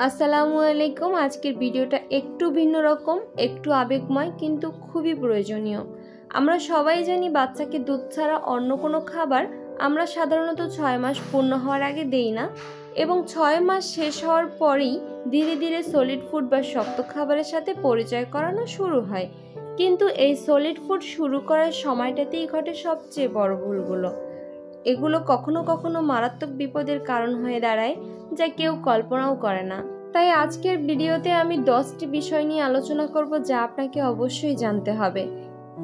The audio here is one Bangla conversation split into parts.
আসসালামু আলাইকুম। আজকের ভিডিওটা একটু ভিন্ন রকম, একটু আবেগময় কিন্তু খুবই প্রয়োজনীয়। আমরা সবাই জানি বাচ্চাকে দুধ ছাড়া অন্য কোনো খাবার আমরা সাধারণত 6 মাস পূর্ণ হওয়ার আগে দেই না, এবং 6 মাস শেষ হওয়ার পরেই ধীরে ধীরে সলিড ফুড বা শক্ত খাবারের সাথে পরিচয় করানো শুরু হয়। কিন্তু এই সলিড ফুড শুরু করার সময়টাতেই ঘটে সবচেয়ে বড় ভুলগুলো। এগুলো কখনো কখনো মারাত্মক বিপদের কারণ হয়ে দাঁড়ায়, যা কেউ কল্পনাও করে না। তাই আজকের ভিডিওতে আমি 10টি বিষয় নিয়ে আলোচনা করব যা আপনাকে অবশ্যই জানতে হবে।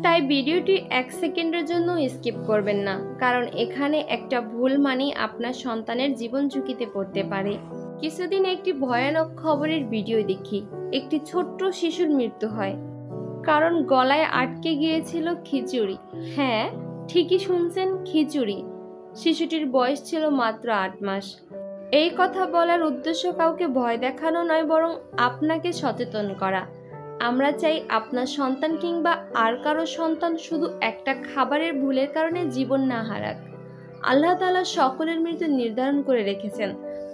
তাই ভিডিওটি 1 সেকেন্ডের জন্য স্কিপ করবেন না, কারণ এখানে একটা ভুল মানেই আপনার সন্তানের জীবন ঝুঁকিতে পড়তে পারে। কিছুদিন একটি ভয়ানক খবরের ভিডিও দেখি। একটি ছোট্ট শিশুর মৃত্যু হয় কারণ গলায় আটকে গিয়েছিল খিচুড়ি। হ্যাঁ, ঠিকই শুনছেন, খিচুড়ি। শিশুটির বয়স ছিল মাত্র 8 মাস। এই কথা বলার উদ্দেশ্য কাউকে ভয় দেখানো নয়, বরং আপনাকে সচেতন করা। আমরা চাই আপনার সন্তান কিংবা আর কারো সন্তান শুধু একটা খাবারের ভুলের কারণে জীবন না হারাক। আল্লাহ তাআলা সকলের মৃত্যু নির্ধারণ করে রেখেছেন,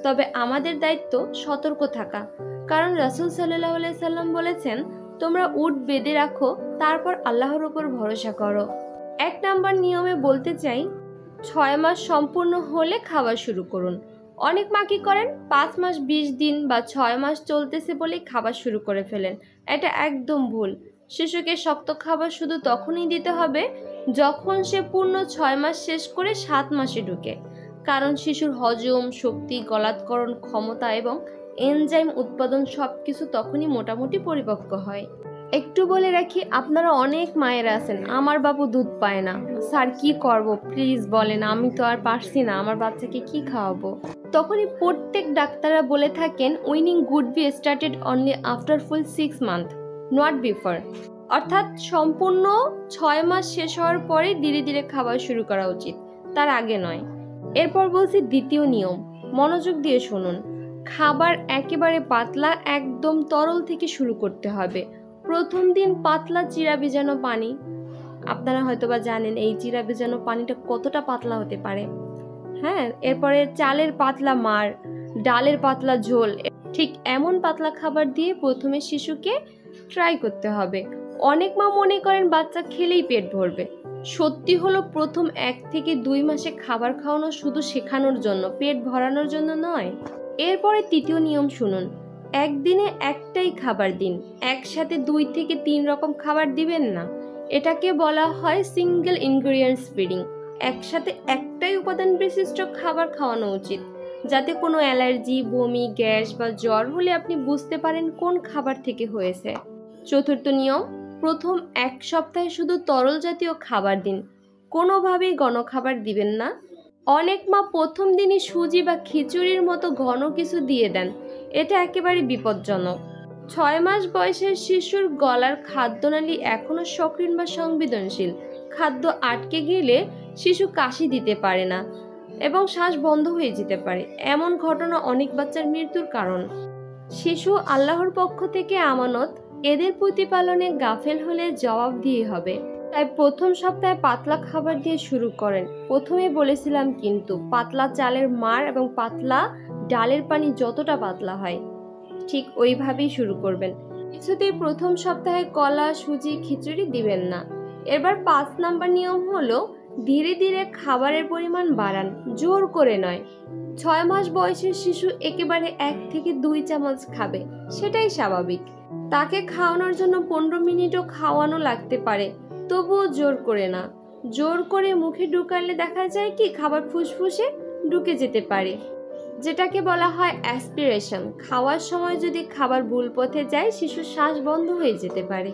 তবে আমাদের দায়িত্ব সতর্ক থাকা। কারণ রাসূল সাল্লাল্লাহু আলাইহি সাল্লাম বলেছেন, তোমরা উট বেঁধে রাখো, তারপর আল্লাহর উপর ভরসা করো। 1 নাম্বার নিয়মে বলতে চাই, 6 মাস সম্পূর্ণ হলে খাওয়া শুরু করুন। অনেক মা কি করেন, 5 মাস 20 দিন বা 6 মাস চলতেছে বলেই খাবার শুরু করে ফেলেন। এটা একদম ভুল। শিশুকে শক্ত খাবার শুধু তখনই দিতে হবে যখন সে পূর্ণ 6 মাস শেষ করে 7 মাসে ঢুকে। কারণ শিশুর হজম শক্তি, গলাধকরণ ক্ষমতা এবং এনজাইম উৎপাদন সবকিছু তখনই মোটামুটি পরিপক্ক হয়। একটু বলে রাখি, আপনারা অনেক মায়েরা আছেন, আমার বাবু দুধ পায় না, স্যার কি করব প্লিজ বলেন, আমি তো আর পারছি না, আমার বাচ্চাকে কি খাওয়াবো। তখনই প্রত্যেক ডাক্তাররা বলে থাকেন, winning good B started only after full 6 month, not before. অর্থাৎ সম্পূর্ণ 6 মাস শেষ হওয়ার পরে ধীরে ধীরে খাবার শুরু করা উচিত, তার আগে নয়। এরপর বলছি দ্বিতীয় নিয়ম, মনোযোগ দিয়ে শুনুন। খাবার একেবারে পাতলা, একদম তরল থেকে শুরু করতে হবে। প্রথম দিন পাতলা চিরা ভিজানো পানি। আপনারা হয়তোবা জানেন এই চিরা ভিজানো পানিটা কতটা পাতলা হতে পারে। হ্যাঁ, এরপরে চালের পাতলা মার, ডালের পাতলা ঝোল, ঠিক এমন পাতলা খাবার দিয়ে প্রথমে শিশুকে ট্রাই করতে হবে। অনেক মা মনে করেন বাচ্চা খেলেই পেট ভরবে। সত্যি হলো, প্রথম 1 থেকে 2 মাসে খাবার খাওয়ানো শুধু শেখানোর জন্য, পেট ভরানোর জন্য নয়। এরপরে তৃতীয় নিয়ম শুনুন, একদিনে একটাই খাবার দিন, একসাথে 2 থেকে 3 রকম খাবার দিবেন না। এটাকে বলা হয় সিঙ্গেল ইনগ্রেডিয়েন্টস ফিডিং। একসাথে একটাই উপাদান বিশিষ্ট খাবার খাওয়ানো উচিত, যাতে কোনো অ্যালার্জি, বমি, গ্যাস বা জ্বর হলে আপনি বুঝতে পারেন কোন খাবার থেকে হয়েছে। চতুর্থ নিয়ম, প্রথম 1 সপ্তাহে শুধু তরল জাতীয় খাবার দিন, কোনোভাবেই ঘন খাবার দিবেন না। অনেক মা প্রথম দিনই সুজি বা খিচুড়ির মতো ঘন কিছু দিয়ে দেন, এটা একেবারে বিপজ্জনক। 6 মাস বয়সের শিশুর গলার খাদ্যনালী এখনো সক্রিয় বা সংবেদনশীল। খাদ্য আটকে গেলে শিশু কাশি দিতে পারে না এবং শ্বাস বন্ধ হয়ে যেতে পারে। এমন ঘটনা অনেক বাচ্চার মৃত্যুর কারণ। শিশু আল্লাহর পক্ষ থেকে আমানত, এদের প্রতিপালনে গাফেল হলে জবাব দিয়ে হবে। তাই প্রথম সপ্তাহে পাতলা খাবার দিয়ে শুরু করেন। প্রথমে বলেছিলাম কিন্তু, পাতলা চালের মার এবং পাতলা ডালের পানি যতটা পাতলা হয় ঠিক ওইভাবেই শুরু করবেন। কিছুতেই প্রথম সপ্তাহে কলা, সুজি, খিচুড়ি দিবেন না। এবার 5 নাম্বার নিয়ম হলো, ধীরে ধীরে খাবারের পরিমাণ বাড়ান, জোর করে নয়। 6 মাস বয়সের শিশু একেবারে 1 থেকে 2 চামচ খাবে, সেটাই স্বাভাবিক। তাকে খাওয়ানোর জন্য 15 মিনিটও খাওয়ানো লাগতে পারে, তবুও জোর করে না। জোর করে মুখে ঢুকালে দেখা যায় কি, খাবার ফুসফুসে ঢুকে যেতে পারে, যেটাকে বলা হয় অ্যাসপিরেশন। খাওয়ার সময় যদি খাবার ভুল পথে যায়, শিশুর শ্বাস বন্ধ হয়ে যেতে পারে।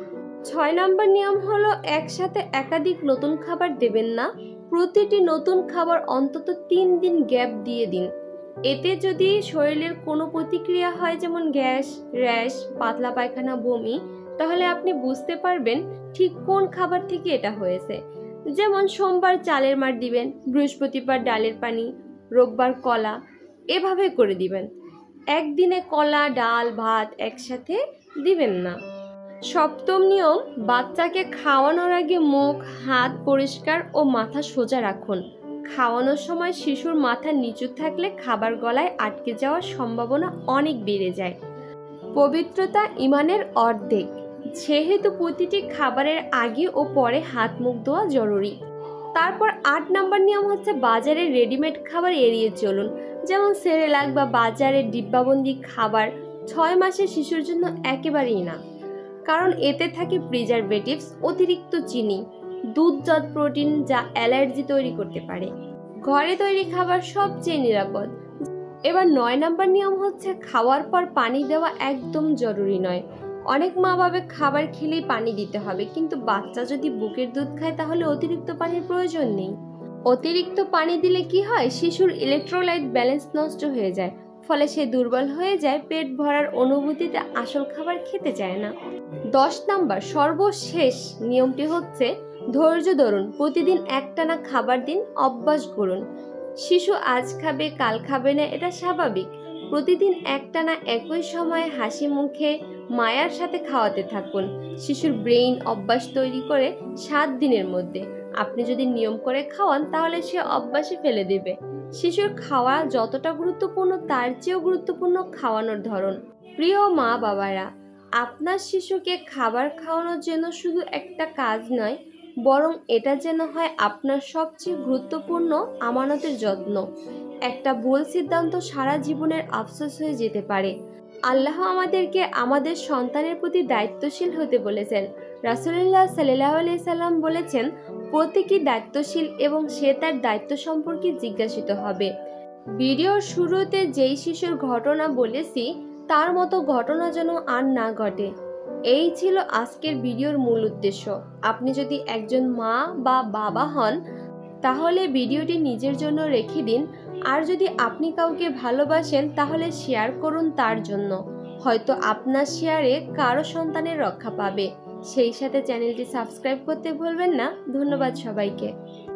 6 নম্বর নিয়ম হলো, একসাথে একাধিক নতুন খাবার দেবেন না। প্রতিটি নতুন খাবার অন্তত 3 দিন গ্যাপ দিয়ে দিন। এতে যদি শরীরের কোনো প্রতিক্রিয়া হয়, যেমন গ্যাস, র্যাশ, পাতলা পায়খানা, বমি, তাহলে আপনি বুঝতে পারবেন ঠিক কোন খাবার থেকে এটা হয়েছে। যেমন সোমবার চালের মার দিবেন, বৃহস্পতিবার ডালের পানি, রোববার কলা, এভাবে করে দিবেন। একদিনে কলা, ডাল, ভাত একসাথে দিবেন না। 7ম নিয়ম, বাচ্চাকে খাওয়ানোর আগে মুখ, হাত পরিষ্কার ও মাথা সোজা রাখুন। খাওয়ানোর সময় শিশুর মাথা নিচু থাকলে খাবার গলায় আটকে যাওয়ার সম্ভাবনা অনেক বেড়ে যায়। পবিত্রতা ঈমানের অর্ধেক, সেহেতু প্রতিটি খাবারের আগে ও পরে হাত মুখ ধোয়া জরুরি। তারপর 8 নম্বর নিয়ম হচ্ছে বাজারের রেডিমেড খাবার এড়িয়ে চলুন। যেমন সেরেলাক বা বাজারের ডিব্বাবন্দি খাবার 6 মাসের শিশুর জন্য একেবারেই না, কারণ এতে থাকে প্রিজারভেটিভস, অতিরিক্ত চিনি, দুধজাত প্রোটিন যা অ্যালার্জি তৈরি করতে পারে। ঘরে তৈরি খাবার সবচেয়ে নিরাপদ। এবার 9 নম্বর নিয়ম হচ্ছে খাওয়ার পর পানি দেওয়া একদম জরুরি নয়। অনেক মা বাবা খাবার খেলেই পানি দিতে হবে, কিন্তু বাচ্চা যদি বুকের দুধ খায় তাহলে অতিরিক্ত পানির প্রয়োজন নেই। অতিরিক্ত পানি দিলে কি হয়, শিশুর ইলেকট্রোলাইট ব্যালেন্স নষ্ট হয়ে যায়, ফলে সে দুর্বল হয়ে যায়, পেট ভরার অনুভূতিতে আসল খাবার খেতে চায় না। 10 নম্বর সর্বশেষ নিয়মটি হচ্ছে ধৈর্য ধরুন, প্রতিদিন একটানা খাবার দিন, অভ্যাস করুন। শিশু আজ খাবে কাল খাবে না, এটা স্বাভাবিক। প্রতিদিন একটানা একই সময়ে হাসি মুখে মায়ার সাথে খাওয়াতে থাকুন। শিশুর ব্রেইন অভ্যাস তৈরি করে 7 দিনের মধ্যে। আপনি যদি নিয়ম করে খাওয়ান তাহলে সে অভ্যাসে ফেলে দেবে। শিশুর খাওয়া যতটা গুরুত্বপূর্ণ তার চেয়েও গুরুত্বপূর্ণ খাওয়ানোর ধরন। প্রিয় মা বাবারা, আপনার শিশুকে খাবার খাওয়ানোর জন্য শুধু একটা কাজ নয়, বরং এটা যেন হয় আপনার সবচেয়ে গুরুত্বপূর্ণ আমানতের যত্ন। একটা ভুল সিদ্ধান্ত সারা জীবনের আফসোস হয়ে যেতে পারে। আল্লাহ আমাদেরকে আমাদের সন্তানের প্রতি দায়িত্বশীল হতে বলেছেন। রাসূলুল্লাহ সাল্লাল্লাহু আলাইহি সাল্লাম বলেছেন, প্রত্যেকই দায়িত্বশীল এবং সে তার দায়িত্ব সম্পর্কে জিজ্ঞাসিত হবে। ভিডিওর শুরুতে যেই শিশুর ঘটনা বলেছি তার মতো ঘটনা যেন আর না ঘটে। এই ছিল আজকের ভিডিওর মূল উদ্দেশ্য। আপনি যদি একজন মা বা বাবা হন তাহলে ভিডিওটি নিজের জন্য রেখে দিন, আর যদি আপনি কাউকে ভালোবাসেন তাহলে শেয়ার করুন তার জন্য। হয়তো আপনার শেয়ারে কারো সন্তানের রক্ষা পাবে। সেই সাথে চ্যানেলটি সাবস্ক্রাইব করতে ভুলবেন না। ধন্যবাদ সবাইকে।